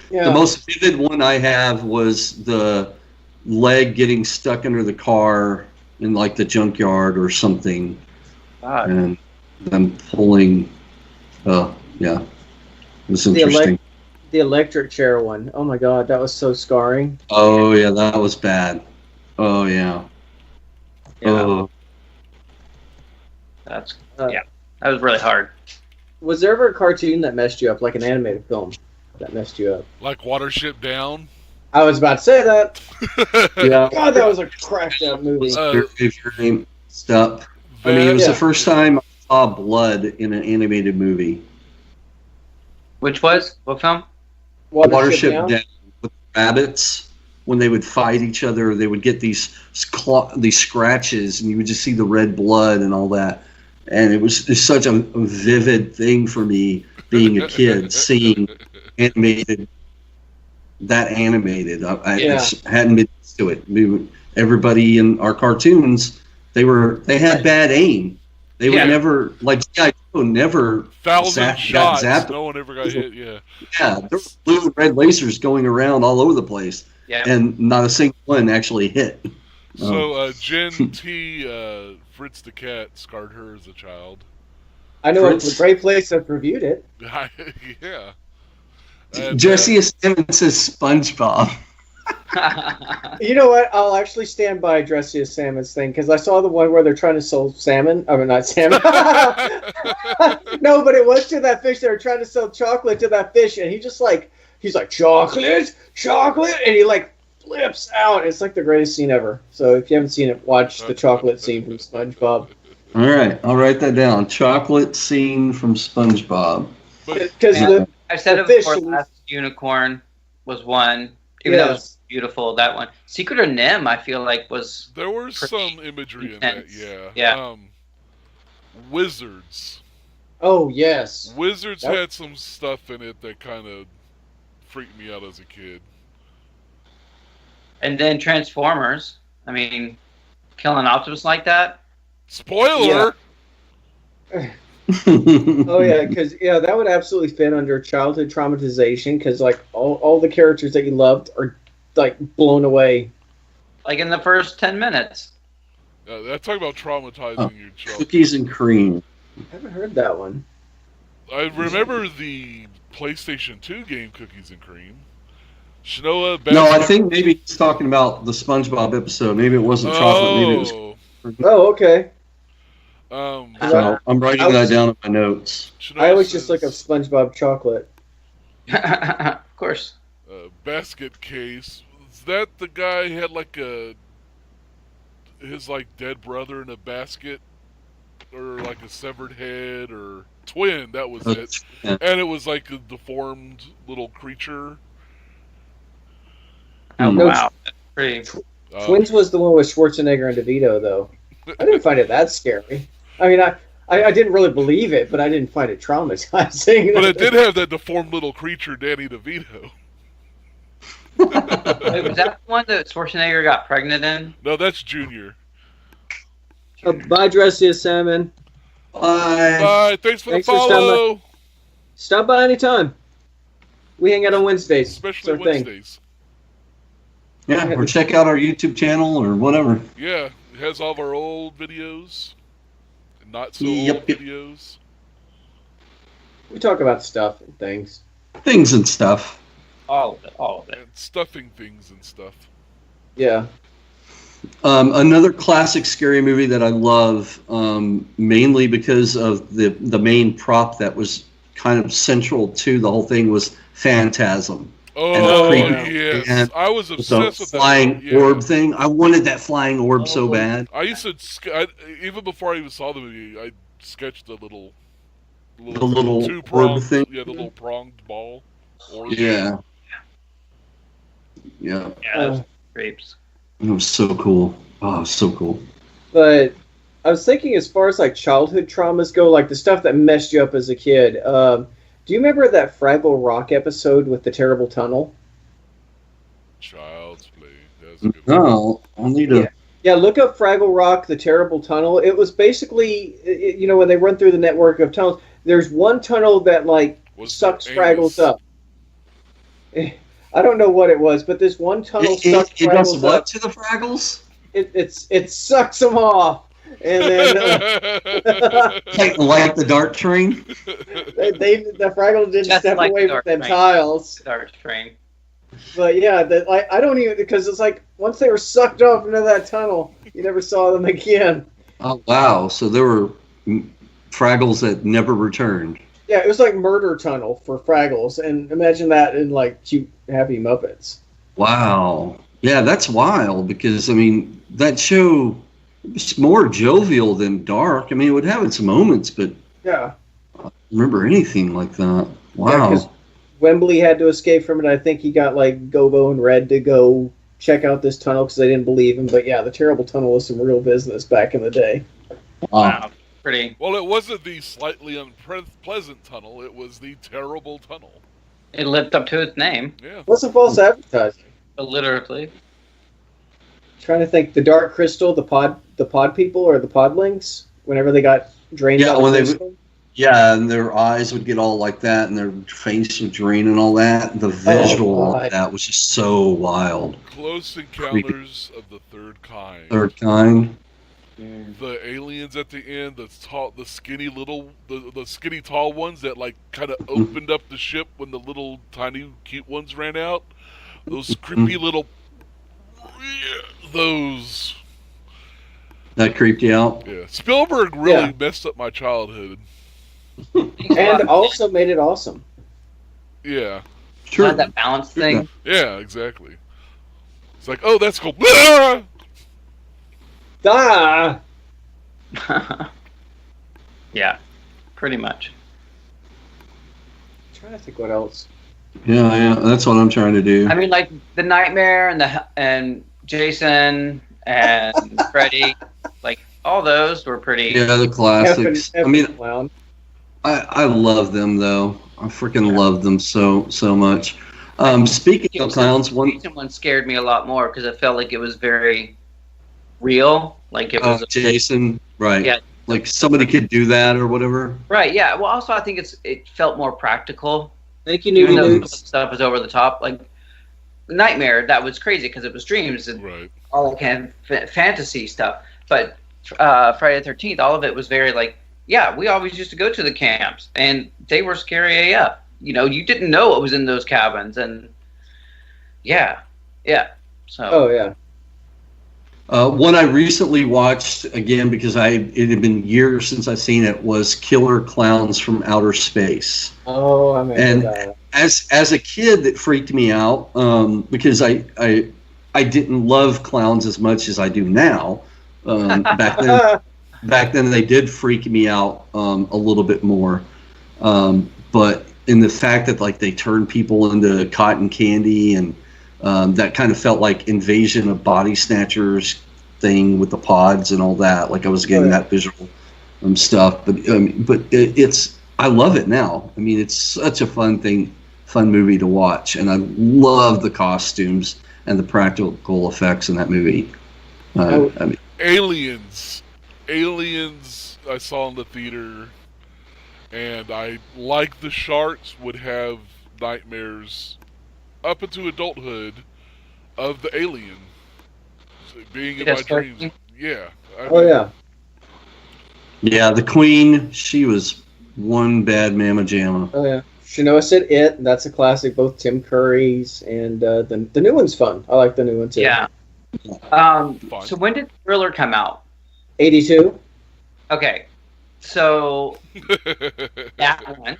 Yeah. The most vivid one I have was the leg getting stuck under the car in like the junkyard or something, God. and them pulling. Yeah, it was interesting. The electric chair one. Oh my god, that was so scarring. Oh yeah, that was bad. Oh yeah. Yeah. Oh. That was really hard. Was there ever a cartoon that messed you up, like an animated film that messed you up? Like Watership Down. I was about to say that. Yeah. God, that was a cracked out movie. If your name stuff. I mean, it was the first time I saw blood in an animated movie. Which was? What film? Watership Down with rabbits. When they would fight each other, they would get these scratches, and you would just see the red blood and all that. And it was just such a vivid thing for me, being a kid, seeing animated. I just hadn't been used to it. Everybody in our cartoons, they had bad aim. They would never, like G.I. Joe, never 1,000 shots. zapped. No one ever got hit. Yeah. Yeah, there were blue and red lasers going around all over the place. Yeah. And not a single one actually hit. So Jen T. Fritz the cat scarred her as a child. I know Fritz? it's a great place I've reviewed it. Yeah. And, Jesse Salmon says SpongeBob. You know what? I'll actually stand by Dressy Salmon's thing, because I saw the one where they're trying to sell salmon. I mean, not salmon. No, but it was to that fish. They were trying to sell chocolate to that fish, and he's like, chocolate, and he like flips out. It's like the greatest scene ever. So if you haven't seen it, watch the chocolate scene from SpongeBob. All right, I'll write that down. Chocolate scene from SpongeBob. Because I said it before. Last Unicorn was one. Even though it was beautiful, that one. Secret of Nim, I feel like was. There was some imagery intense. in that. Yeah. Wizards. Oh yes. Wizards had some stuff in it that kind of freaked me out as a kid. And then Transformers. I mean, killing Optimus like that. Spoiler. Oh yeah, because that would absolutely fit under childhood traumatization. Because like all the characters that you loved are like blown away. Like in the first 10 minutes. That's talking about traumatizing your child. Cookies and cream. I haven't heard that one. I remember the PlayStation 2 game Cookies and Cream. Shinoa. No, I think maybe he's talking about the SpongeBob episode. Maybe it wasn't chocolate. Maybe it was. Oh, okay. So I'm writing that down in my notes. I always just look up SpongeBob chocolate. Of course. Basket case. Is that the guy who had like his like dead brother in a basket, or like a severed head, or twin? That was it. Yeah. And it was like a deformed little creature. Oh wow, that's pretty. Twins was the one with Schwarzenegger and DeVito, though. I didn't find it that scary. I mean, I didn't really believe it, but I didn't find it traumatizing. But it did have that deformed little creature, Danny DeVito. Wait, was that the one that Schwarzenegger got pregnant in? No, that's Junior. Bye, Dressy Salmon. Bye. Bye. Thanks for the For follow. Stop by anytime. We hang out on Wednesdays. Especially It's our thing. Wednesdays. Yeah, or check out our YouTube channel or whatever. Yeah, it has all of our old videos. Not so Yep. old videos. We talk about stuff and things. Things and stuff. All of it. And stuffing things and stuff. Yeah. Another classic scary movie that I love, mainly because of the main prop that was kind of central to the whole thing, was Phantasm. And the Oh, creepy yes. man I was with the obsessed with that flying movie. Yeah. orb thing. I wanted that flying orb so bad. I used to, even before I even saw the movie, I sketched the The little little orb two-pronged, thing. the little pronged ball. Orb. Yeah. Yeah. Yeah, those grapes. It was so cool. Oh, so cool. But I was thinking, as far as like childhood traumas go, like the stuff that messed you up as a kid. Do you remember that Fraggle Rock episode with the terrible tunnel? Child's Play. That's a good one. No, I'll need to. Yeah, look up Fraggle Rock, the terrible tunnel. It was basically, when they run through the network of tunnels, there's one tunnel that like sucks Fraggles up. I don't know what it was, but this one tunnel sucks It does Fraggles what up. to the Fraggles? It sucks them off, and then Like the dart train? the Fraggles didn't Just step like away the from them Dark tiles. Dart train. But yeah, I don't even, because it's like once they were sucked off into that tunnel, you never saw them again. Oh, wow. So there were Fraggles that never returned. Yeah, it was like Murder Tunnel for Fraggles, and imagine that in like Cute Happy Muppets. Wow. Yeah, that's wild because, I mean, that show was more jovial than dark. I mean, it would have its moments, but Yeah. I don't remember anything like that. Yeah, Wow. 'cause Wembley had to escape from it. I think he got like Gobo and Red to go check out this tunnel because they didn't believe him. But yeah, the terrible tunnel was some real business back in the day. Wow. Pretty. Well, it wasn't the slightly unpleasant tunnel. It was the terrible tunnel. It lived up to its name, Yeah. What's a false advertising? literally. Trying to think. The Dark Crystal, the pod people, or the podlings. Whenever they got drained Yeah, out of when the they- crystal. Yeah, and their eyes would get all like that, and their face would drain and all that. The visual God. of that was just so wild. Close Encounters of the Third Kind. Third kind. The aliens at the end, the skinny the skinny tall ones that like kind of opened up the ship when the little tiny cute ones ran out. Those creepy little, those. That creeped you out. Yeah, Spielberg really Yeah. messed up my childhood. And also made it awesome. Yeah, Sure. Had that balance thing. yeah, exactly. It's like, oh, that's cool. Ah! Ah! Yeah, pretty much. I'm trying to think what else. Yeah, that's what I'm trying to do. I mean, like the Nightmare and Jason and Freddy, like all those were pretty. Yeah, the classics. I mean, Clown. I love them though. I freaking love them so much. Speaking of clowns, The Jason one scared me a lot more because it felt like it was very real. Like it was. Jason, right? Yeah. Like somebody could do that or whatever. Right. Yeah. Well, also I think it felt more practical. Thank you, Even though some of the Noodles. stuff was over the top, like Nightmare, that was crazy because it was dreams and Right. all that kind of fantasy stuff. But Friday the 13th, all of it was very like, yeah, we always used to go to the camps and they were scary AF. You know, you didn't know what was in those cabins, and yeah. So. Oh yeah. One I recently watched again because it had been years since I've seen it was Killer Clowns from Outer Space. Oh, I remember And that. as a kid, that freaked me out because I didn't love clowns as much as I do now. Back then they did freak me out a little bit more. But in the fact that like they turned people into cotton candy and that kind of felt like Invasion of Body Snatchers thing with the pods and all that. Like I was getting that visual stuff, but I love it now. I mean, it's such a fun movie to watch, and I love the costumes and the practical effects in that movie. I mean, Aliens I saw in the theater, and I, like the sharks, would have nightmares up into adulthood of the alien being in my dreams. Yeah. Yeah, the Queen, she was one bad mamma jamma. Oh yeah. Shanoa said It. That's a classic. Both Tim Curry's and the new one's fun. I like the new one too. Yeah. So when did Thriller come out? 82. Okay, so that one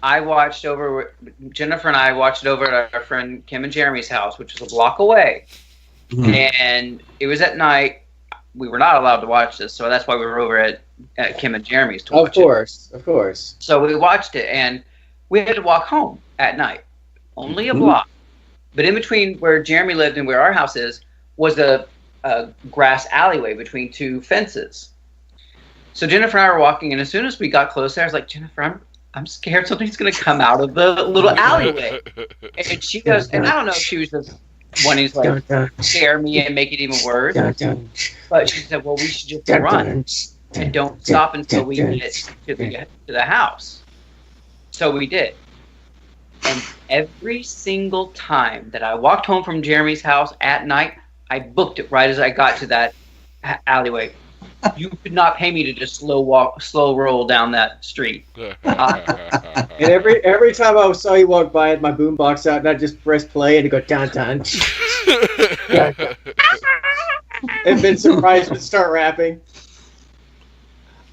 I watched over. Jennifer and I watched it over at our friend Kim and Jeremy's house, which is a block away, and it was at night. We were not allowed to watch this, so that's why we were over at Kim and Jeremy's to watch it. Of course. So we watched it, and we had to walk home at night, only a block. But in between where Jeremy lived and where our house is was a grass alleyway between two fences. So Jennifer and I were walking, and as soon as we got closer, I was like, Jennifer, I'm scared something's going to come out of the little alleyway. And she goes, and I don't know if she was just wanting to like scare me and make it even worse. But she said, well, we should just run and don't stop until we get to the house. So we did. And every single time that I walked home from Jeremy's house at night, I booked it right as I got to that alleyway. You could not pay me to just slow roll down that street. And every time I saw you walk by, I had my boombox out, and I just press play and it go dun dun. And been surprised to start rapping.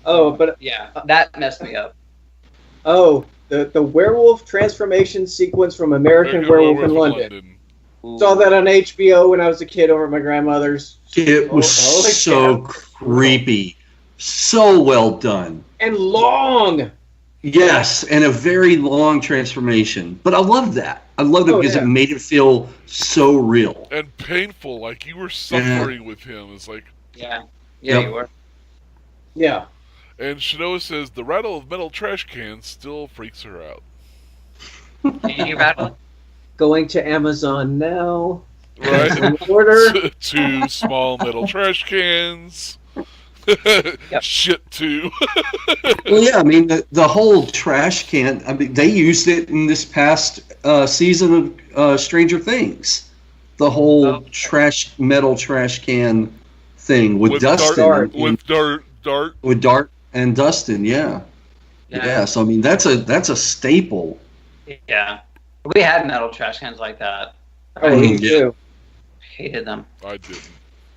Oh, but yeah, that messed me up. Oh, the werewolf transformation sequence from American Werewolf in London. Saw that on HBO when I was a kid over at my grandmother's. It was so creepy. So well done. And long. Yes, and a very long transformation. But I love that. I loved it because it made it feel so real. And painful, like you were suffering with him. It's like... Yeah, you were. Yeah. And Shanoa says, the rattle of metal trash cans still freaks her out. Can you rattle it? Going to Amazon now. Right? Order. 2 small metal trash cans. Shit, too. Well, yeah, I mean, the whole trash can, I mean, they used it in this past season of Stranger Things. The whole metal trash can thing with Dustin. With Dart. With Dart and Dustin, yeah. So, I mean, that's a staple. Yeah. We had metal trash cans like that. Oh, me too. Hated them. I didn't.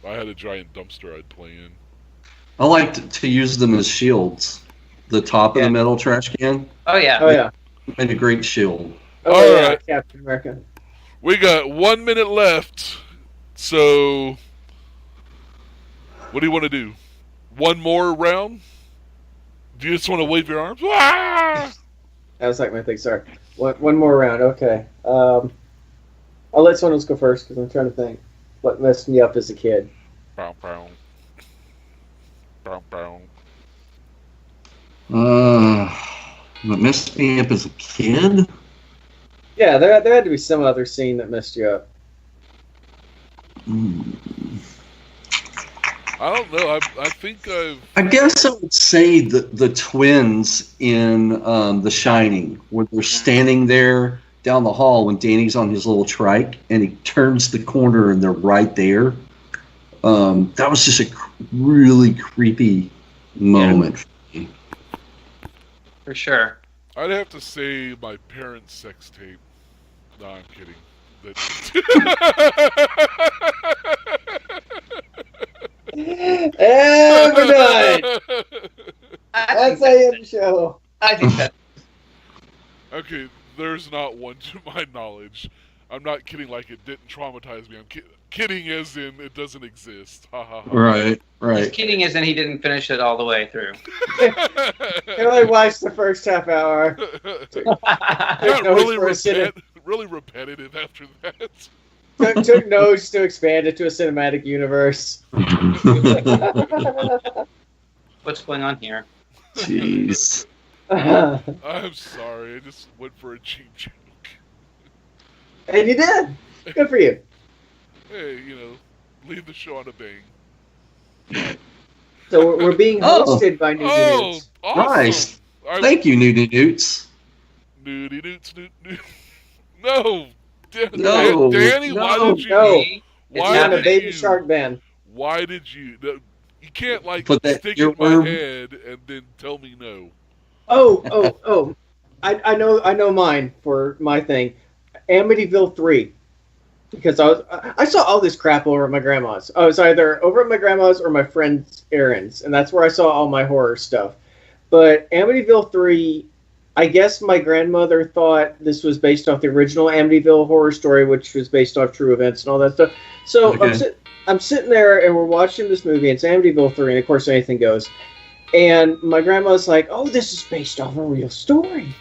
I had a giant dumpster I'd play in. I liked to use them as shields. The top of the metal trash can. Oh, yeah. Oh, yeah. Made a great shield. Oh, yeah, right. Captain America. We got 1 minute left. So, what do you want to do? One more round? Do you just want to wave your arms? Ah! That was like my thing. Sorry. One more round. Okay. I'll let someone else go first because I'm trying to think what messed me up as a kid. Bow, bow. Bow, bow. What messed me up as a kid? Yeah, there had to be some other scene that messed you up. I don't know. I think I guess I would say the twins in The Shining, where they're standing there down the hall when Danny's on his little trike, and he turns the corner and they're right there. That was just a really creepy moment for me. For sure. I'd have to say my parents' sex tape. No, I'm kidding. And we're done. That's the end of the show. I think that. Okay, there's not one to my knowledge. I'm not kidding like it didn't traumatize me. I'm kidding as in it doesn't exist. Ha ha ha. Right. He's kidding as in he didn't finish it all the way through. I only watched the first half hour. Really repetitive after that. Took notes to expand it to a cinematic universe. What's going on here? Jeez. I'm sorry. I just went for a cheap joke. And you did. Good for you. Hey, leave the show on a bang. So we're being hosted by New News. Awesome. Nice. Thank you, Nudie Newts. Nudie Newts, Newt. No. No. Danny, No. why did you? No. Why It's not did a Baby you, Shark band. Why did you? You can't Put that stick it in my head and then tell me no. Oh. I know mine for my thing. Amityville 3. because I saw all this crap over at my grandma's. I was either over at my grandma's or my friend's errands, and that's where I saw all my horror stuff. But Amityville 3, I guess my grandmother thought this was based off the original Amityville horror story, which was based off true events and all that stuff. So Okay. I'm sitting there and we're watching this movie. It's Amityville 3, and of course anything goes. And my grandma's like, "Oh, this is based off a real story."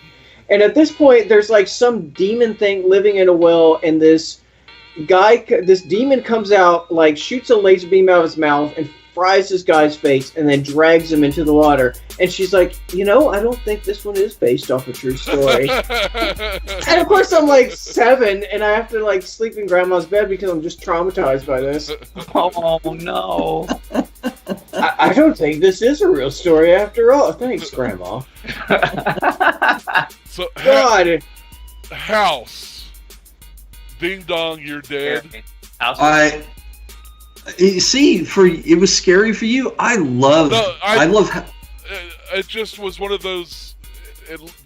And at this point, there's like some demon thing living in a well, and this demon comes out, like shoots a laser beam out of his mouth and fries this guy's face, and then drags him into the water. And she's like, I don't think this one is based off a true story. And of course, I'm like 7, and I have to like sleep in grandma's bed because I'm just traumatized by this. Oh no! I don't think this is a real story after all. Thanks, Grandma. So, God. House. Ding dong, you're dead. You see, it was scary for you. I love. It just was one of those.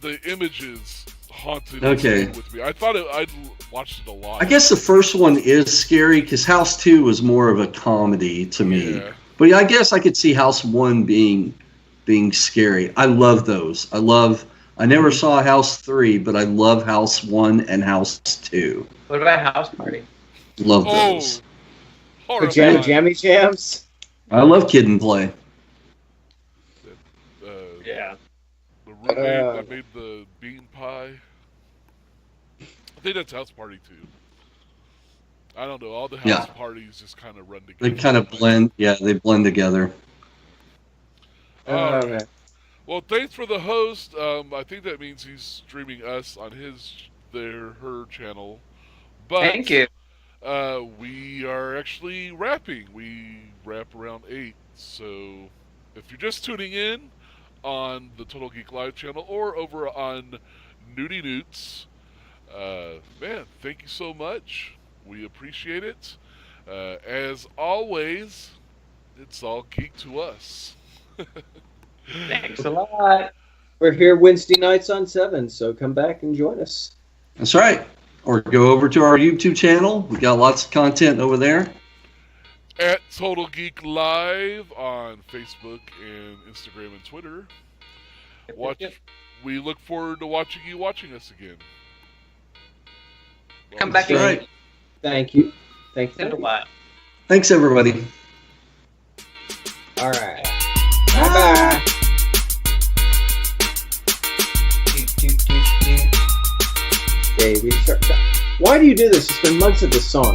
The images haunted Okay. with me. I thought I'd watched it a lot. I guess the first one is scary because House 2 was more of a comedy to me. Yeah. But I guess I could see House 1 being scary. I love those. I never saw House 3, but I love House 1 and House 2. What about House Party? Love those. Horrifying. Jammy Jams. I love Kid and Play. Yeah. The roommate that made the bean pie. I think that's House Party too. I don't know. All the house parties just kind of run together. They kind of blend. Yeah, they blend together. Man. Well, thanks for the host. I think that means he's streaming us on her channel. But Thank you. We are actually wrapping. We wrap around 8. So if you're just tuning in on the Total Geek Live channel or over on Nudie Newts, man, thank you so much. We appreciate it. As always, it's all geek to us. Thanks a lot. We're here Wednesday nights on 7, so come back and join us. That's right. Or go over to our YouTube channel. We got lots of content over there. At Total Geek Live on Facebook and Instagram and Twitter. We look forward to watching us again. Come back That's again. right. Thank you. Thanks a lot. Thanks, everybody. All right. Bye-bye. Baby shark. Why do you do this? It's been months of this song.